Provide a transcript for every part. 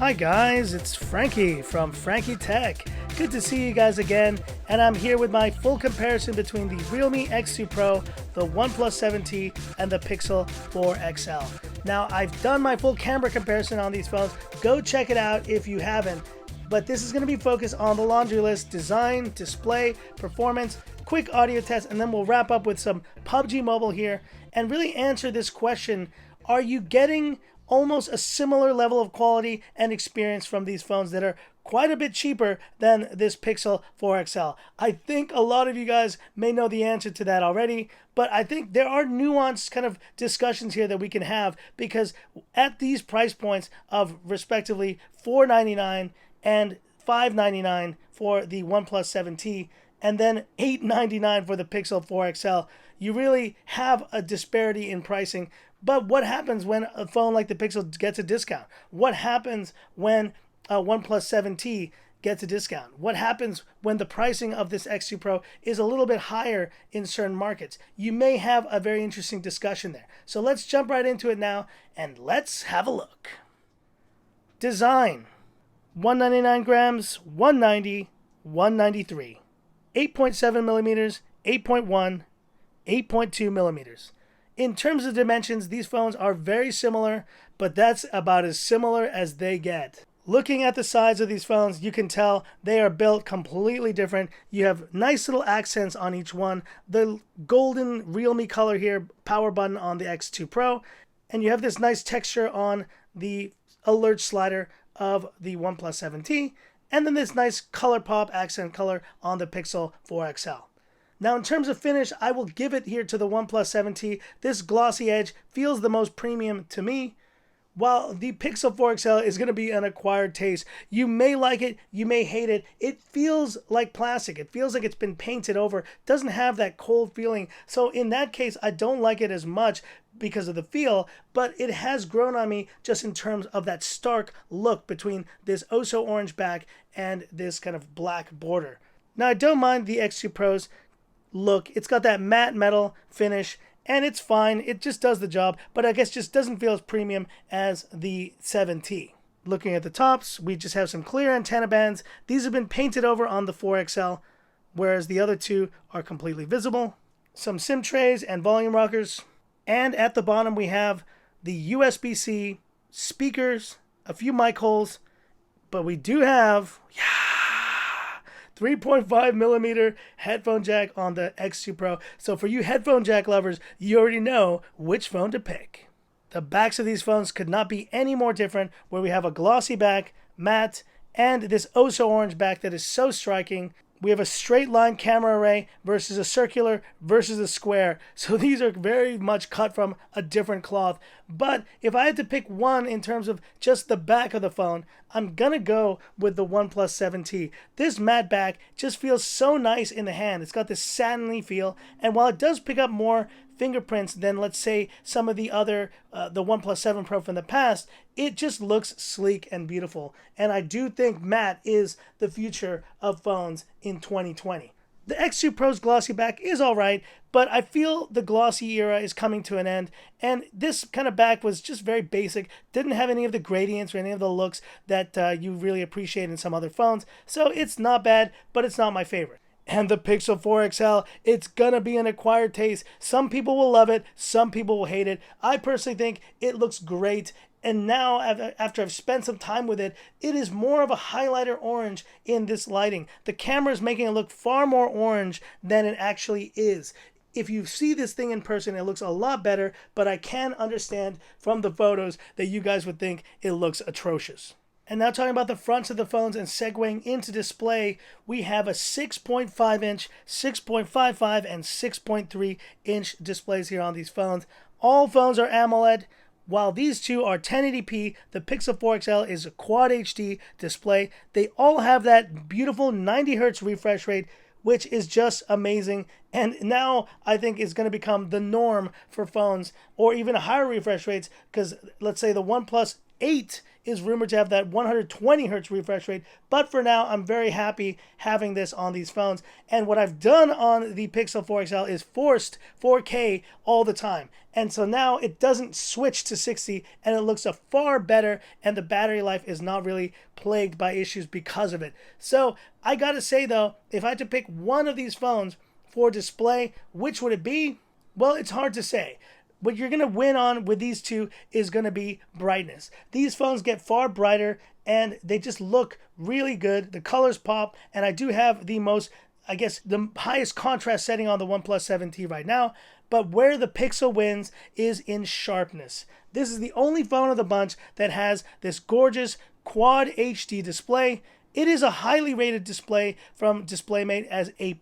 Hi guys, it's Frankie from Frankie Tech. Good to see you guys again, and I'm here with my full comparison between the Realme X2 Pro, the OnePlus 7T, and the Pixel 4 XL. Now, I've done my full camera comparison on these phones. Go check it out if you haven't. But this is going to be focused on the laundry list: design, display, performance, quick audio test, and then we'll wrap up with some PUBG Mobile here and really answer this question: are you getting almost a similar level of quality and experience from these phones that are quite a bit cheaper than this Pixel 4 XL? I think a lot of you guys may know the answer to that already, but I think there are nuanced kind of discussions here that we can have, because at these price points of respectively $499 and $599 for the OnePlus 7T, and then $899 for the Pixel 4 XL, you really have a disparity in pricing. But what happens when a phone like the Pixel gets a discount? What happens when a OnePlus 7T gets a discount? What happens when the pricing of this X2 Pro is a little bit higher in certain markets? You may have a very interesting discussion there. So let's jump right into it now and let's have a look. Design: 199 grams, 190, 193. 8.7 millimeters, 8.1, 8.2 millimeters. In terms of dimensions, these phones are very similar, but that's about as similar as they get. Looking at the sides of these phones, you can tell they are built completely different. You have nice little accents on each one. The golden Realme color here, power button on the X2 Pro, and you have this nice texture on the alert slider of the OnePlus 7T, and then this nice color pop accent color on the Pixel 4 XL. Now, in terms of finish, I will give it here to the OnePlus 7T. This glossy edge feels the most premium to me, while the Pixel 4 XL is going to be an acquired taste. You may like it, you may hate it. It feels like plastic. It feels like it's been painted over. It doesn't have that cold feeling. So in that case, I don't like it as much because of the feel, but it has grown on me just in terms of that stark look between this orange back and this kind of black border. Now, I don't mind the X2 Pro's look. It's got that matte metal finish, and it's fine. It just does the job, but I guess just doesn't feel as premium as the 7T. Looking at the tops, we just have some clear antenna bands. These have been painted over on the 4 XL, whereas the other two are completely visible. Some SIM trays and volume rockers. And at the bottom, we have the USB-C speakers, a few mic holes, but we do have 3.5 millimeter headphone jack on the X2 Pro. So for you headphone jack lovers, you already know which phone to pick. The backs of these phones could not be any more different, where we have a glossy back, matte, and this orange back that is so striking. We have a straight line camera array versus a circular versus a square. So these are very much cut from a different cloth. But if I had to pick one in terms of just the back of the phone, I'm going to go with the OnePlus 7T. This matte back just feels so nice in the hand. It's got this satiny feel. And while it does pick up more fingerprints than, let's say, some of the other, the OnePlus 7 Pro from the past, it just looks sleek and beautiful. And I do think matte is the future of phones in 2020. The X2 Pro's glossy back is alright, but I feel the glossy era is coming to an end, and this kind of back was just very basic, didn't have any of the gradients or any of the looks that you really appreciate in some other phones, so it's not bad, but it's not my favorite. And the Pixel 4 XL, it's gonna be an acquired taste. Some people will love it, some people will hate it. I personally think it looks great. And now, after I've spent some time with it, it is more of a highlighter orange in this lighting. The camera is making it look far more orange than it actually is. If you see this thing in person, it looks a lot better, but I can understand from the photos that you guys would think it looks atrocious. And now talking about the fronts of the phones and segueing into display, we have a 6.5 inch, 6.55 and 6.3 inch displays here on these phones. All phones are AMOLED. While these two are 1080p, the Pixel 4 XL is a Quad HD display. They all have that beautiful 90 Hz refresh rate, which is just amazing. And now I think it's going to become the norm for phones, or even higher refresh rates, because let's say the OnePlus 8 is rumored to have that 120 hertz refresh rate, but for now I'm very happy having this on these phones. And what I've done on the Pixel 4 XL is forced 4K all the time, and so now it doesn't switch to 60 and it looks far better, and the battery life is not really plagued by issues because of it. So I gotta say though, if I had to pick one of these phones for display, which would it be? Well, it's hard to say. What you're going to win on with these two is going to be brightness. These phones get far brighter and they just look really good. The colors pop, and I do have the most, I guess, the highest contrast setting on the OnePlus 7T right now. But where the Pixel wins is in sharpness. This is the only phone of the bunch that has this gorgeous Quad HD display. It is a highly rated display from DisplayMate as A+.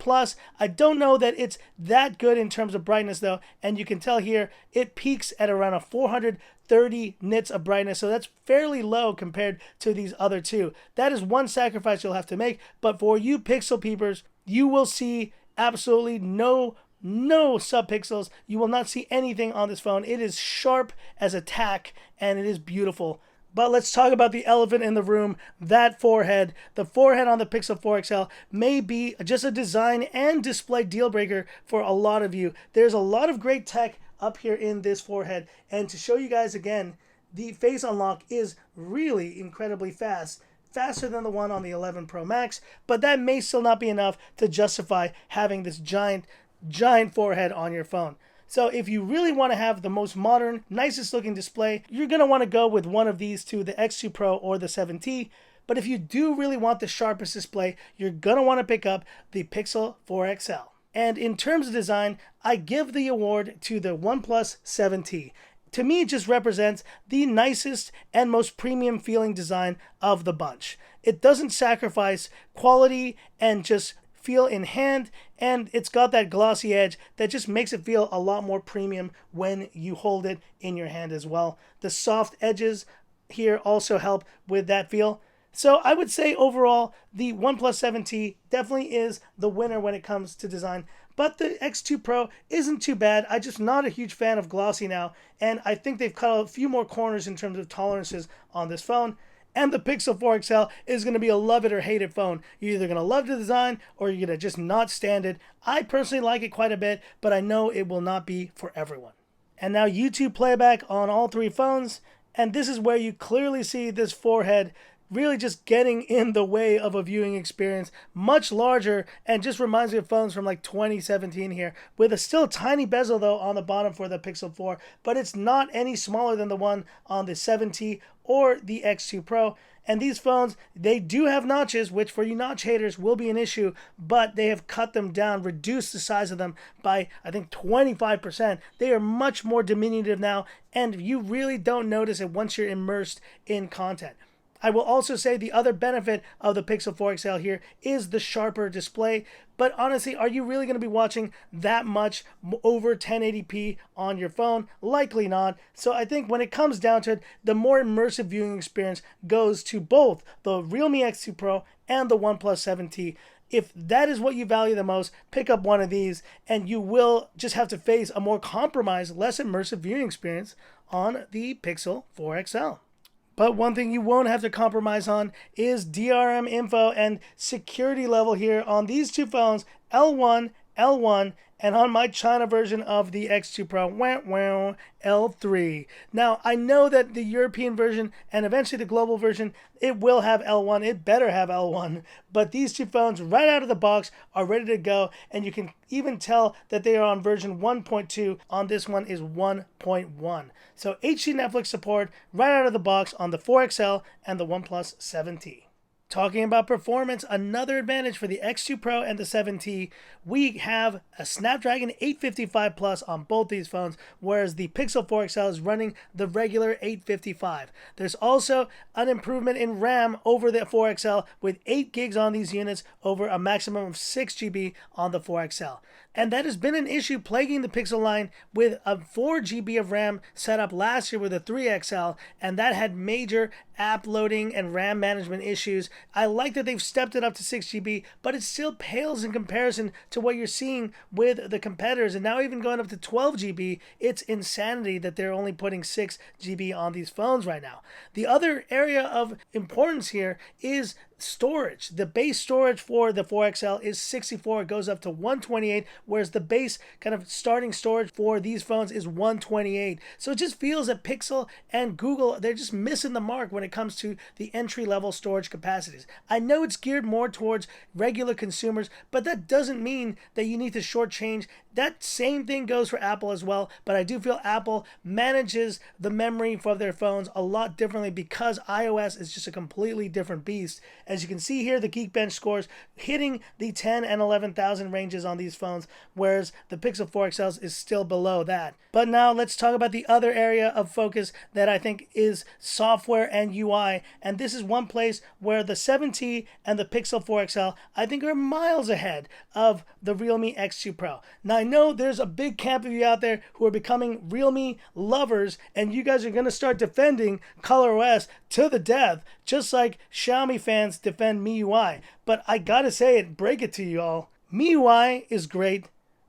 I don't know that it's that good in terms of brightness though, and you can tell here it peaks at around a 430 nits of brightness, so that's fairly low compared to these other two. That is one sacrifice you'll have to make, but for you Pixel peepers, you will see absolutely no subpixels. You will not see anything on this phone. It is sharp as a tack, and it is beautiful. But let's talk about the elephant in the room, that forehead. The forehead on the Pixel 4 XL may be just a design and display deal breaker for a lot of you. There's a lot of great tech up here in this forehead, and to show you guys again, the face unlock is really incredibly fast. Faster than the one on the 11 Pro Max, but that may still not be enough to justify having this giant forehead on your phone. So if you really want to have the most modern, nicest looking display, you're going to want to go with one of these two, the X2 Pro or the 7T. But if you do really want the sharpest display, you're going to want to pick up the Pixel 4 XL. And in terms of design, I give the award to the OnePlus 7T. To me, it just represents the nicest and most premium feeling design of the bunch. It doesn't sacrifice quality and just feel in hand, and it's got that glossy edge that just makes it feel a lot more premium when you hold it in your hand as well. The soft edges here also help with that feel. So I would say overall, the OnePlus 7T definitely is the winner when it comes to design. But the X2 Pro isn't too bad. I'm just not a huge fan of glossy now, and I think they've cut a few more corners in terms of tolerances on this phone. And the Pixel 4 XL is going to be a love it or hate it phone. You're either going to love the design or you're going to just not stand it. I personally like it quite a bit, but I know it will not be for everyone. And now YouTube playback on all three phones. And this is where you clearly see this forehead really just getting in the way of a viewing experience, much larger, and just reminds me of phones from like 2017 here, with a still tiny bezel though on the bottom for the Pixel 4, but it's not any smaller than the one on the 7T or the X2 Pro. And these phones, they do have notches, which for you notch haters will be an issue, but they have cut them down, reduced the size of them by, I think, 25%. They are much more diminutive now, and you really don't notice it once you're immersed in content. I will also say the other benefit of the Pixel 4 XL here is the sharper display. But honestly, are you really going to be watching that much over 1080p on your phone? Likely not. So I think when it comes down to it, the more immersive viewing experience goes to both the Realme X2 Pro and the OnePlus 7T. If that is what you value the most, pick up one of these and you will just have to face a more compromised, less immersive viewing experience on the Pixel 4 XL. But one thing you won't have to compromise on is DRM info and security level here on these two phones, L1, L1, and on my China version of the X2 Pro, L3. Now, I know that the European version and eventually the global version, it will have L1. It better have L1. But these two phones right out of the box are ready to go, and you can even tell that they are on version 1.2. On this one is 1.1. So HD Netflix support right out of the box on the 4XL and the OnePlus 7T. Talking about performance, another advantage for the X2 Pro and the 7T, we have a Snapdragon 855 Plus on both these phones, whereas the Pixel 4 XL is running the regular 855. There's also an improvement in RAM over the 4 XL with 8 gigs on these units over a maximum of 6 GB on the 4 XL. And that has been an issue plaguing the Pixel line with a 4 GB of RAM set up last year with a 3XL, and that had major app loading and RAM management issues. I like that they've stepped it up to 6 GB, but it still pales in comparison to what you're seeing with the competitors. And now even going up to 12 GB, it's insanity that they're only putting 6 GB on these phones right now. The other area of importance here is storage. The base storage for the 4XL is 64. It goes up to 128, whereas the base kind of starting storage for these phones is 128. So it just feels that Pixel and Google, they're just missing the mark when it comes to the entry-level storage capacities. I know it's geared more towards regular consumers, but that doesn't mean that you need to shortchange. That same thing goes for Apple as well, but I do feel Apple manages the memory for their phones a lot differently because iOS is just a completely different beast. As you can see here, the Geekbench scores hitting the 10 and 11,000 ranges on these phones, whereas the Pixel 4 XLs is still below that. But now let's talk about the other area of focus that I think is software and UI, and this is one place where the 7T and the Pixel 4 XL I think are miles ahead of the Realme X2 Pro. Now I know there's a big camp of you out there who are becoming Realme lovers, and you guys are going to start defending ColorOS to the death, just like Xiaomi fans defend MIUI. But I gotta say it, break it to you all. MIUI is great.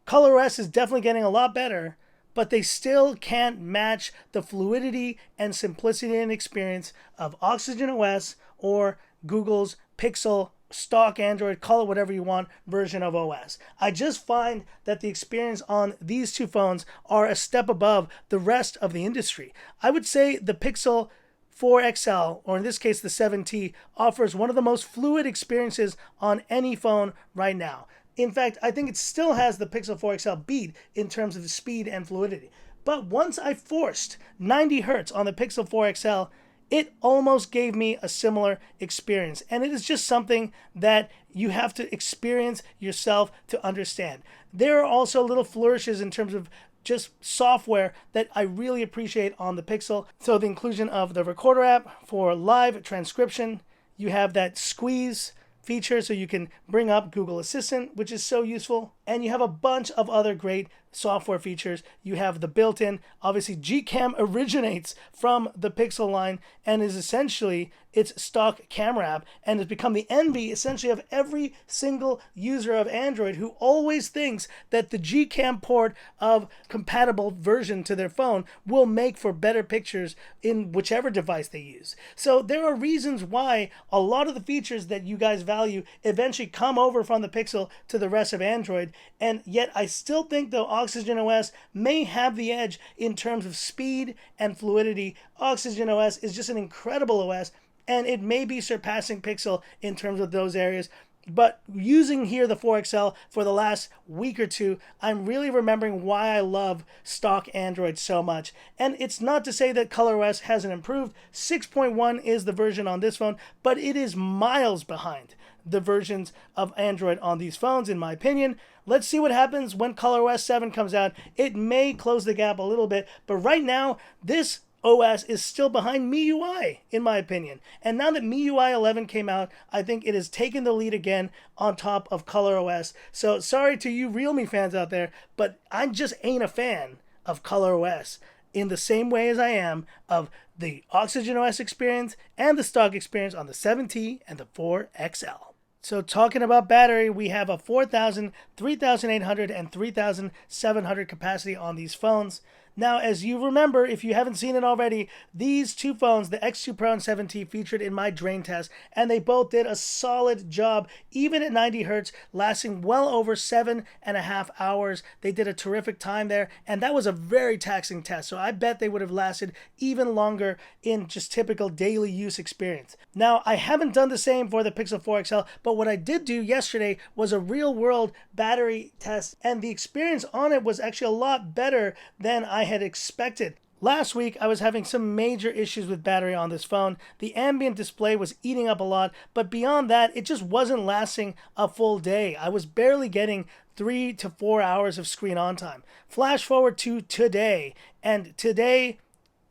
ColorOS is definitely getting a lot better, but they still can't match the fluidity and simplicity and experience of Oxygen OS or Google's Pixel stock Android, call it whatever you want, version of OS. I just find that the experience on these two phones are a step above the rest of the industry. I would say the Pixel 4 XL, or in this case the 7T, offers one of the most fluid experiences on any phone right now. In fact, I think it still has the Pixel 4 XL beat in terms of the speed and fluidity. But once I forced 90 Hz on the Pixel 4 XL, it almost gave me a similar experience. And it is just something that you have to experience yourself to understand. There are also little flourishes in terms of just software that I really appreciate on the Pixel. So the inclusion of the Recorder app for live transcription. You have that squeeze feature so you can bring up Google Assistant, which is so useful. And you have a bunch of other great software features. You have the built-in, obviously Gcam originates from the Pixel line and is essentially its stock camera app, and has become the envy essentially of every single user of Android who always thinks that the Gcam port of compatible version to their phone will make for better pictures in whichever device they use. So there are reasons why a lot of the features that you guys value eventually come over from the Pixel to the rest of Android, and yet I still think though Oxygen OS may have the edge in terms of speed and fluidity. Oxygen OS is just an incredible OS, and it may be surpassing Pixel in terms of those areas. But using here the 4XL for the last week or two, I'm really remembering why I love stock Android so much. And it's not to say that ColorOS hasn't improved. 6.1 is the version on this phone, but it is miles behind the versions of Android on these phones, in my opinion. Let's see what happens when ColorOS 7 comes out. It may close the gap a little bit, but right now, this OS is still behind MIUI, in my opinion. And now that MIUI 11 came out, I think it has taken the lead again on top of ColorOS. So sorry to you Realme fans out there, but I just ain't a fan of ColorOS in the same way as I am of the Oxygen OS experience and the stock experience on the 7T and the 4 XL. So talking about battery, we have a 4,000, 3,800, and 3,700 capacity on these phones. Now, as you remember, if you haven't seen it already, these two phones, the X2 Pro and 7T, featured in my drain test, and they both did a solid job, even at 90 Hz, lasting well over 7.5 hours. They did a terrific time there, and that was a very taxing test, so I bet they would have lasted even longer in just typical daily use experience. Now, I haven't done the same for the Pixel 4 XL, but what I did do yesterday was a real-world battery test, and the experience on it was actually a lot better than I had expected. Last week, I was having some major issues with battery on this phone. The ambient display was eating up a lot, but beyond that, it just wasn't lasting a full day. I was barely getting 3 to 4 hours of screen on time. Flash forward to today, and today,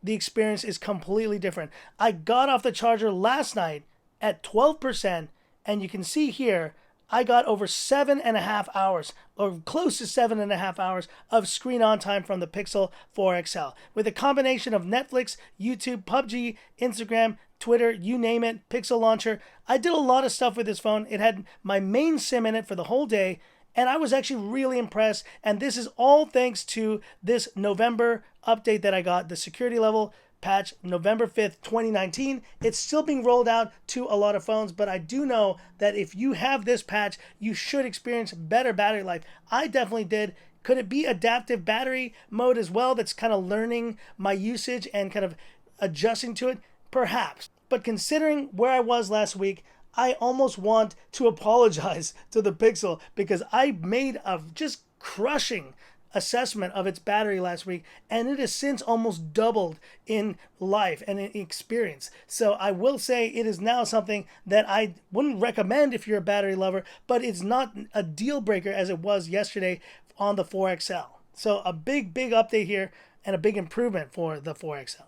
the experience is completely different. I got off the charger last night at 12%, and you can see here, I got over 7.5 hours, or close to 7.5 hours of screen on time from the Pixel 4 XL. With a combination of Netflix, YouTube, PUBG, Instagram, Twitter, you name it, Pixel Launcher. I did a lot of stuff with this phone. It had my main SIM in it for the whole day, and I was actually really impressed. And this is all thanks to this November update that I got, the security level patch, November 5th, 2019. It's still being rolled out to a lot of phones, but I do know that if you have this patch, you should experience better battery life. I definitely did. Could it be adaptive battery mode as well that's kind of learning my usage and kind of adjusting to it? Perhaps. But considering where I was last week, I almost want to apologize to the Pixel because I made a just crushing assessment of its battery last week, and it has since almost doubled in life and in experience. So I will say it is now something that I wouldn't recommend if you're a battery lover, but it's not a deal breaker as it was yesterday on the 4XL. So a big update here and a big improvement for the 4XL.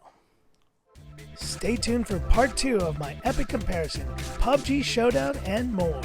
Stay tuned for part 2 of my epic comparison, PUBG Showdown, and more.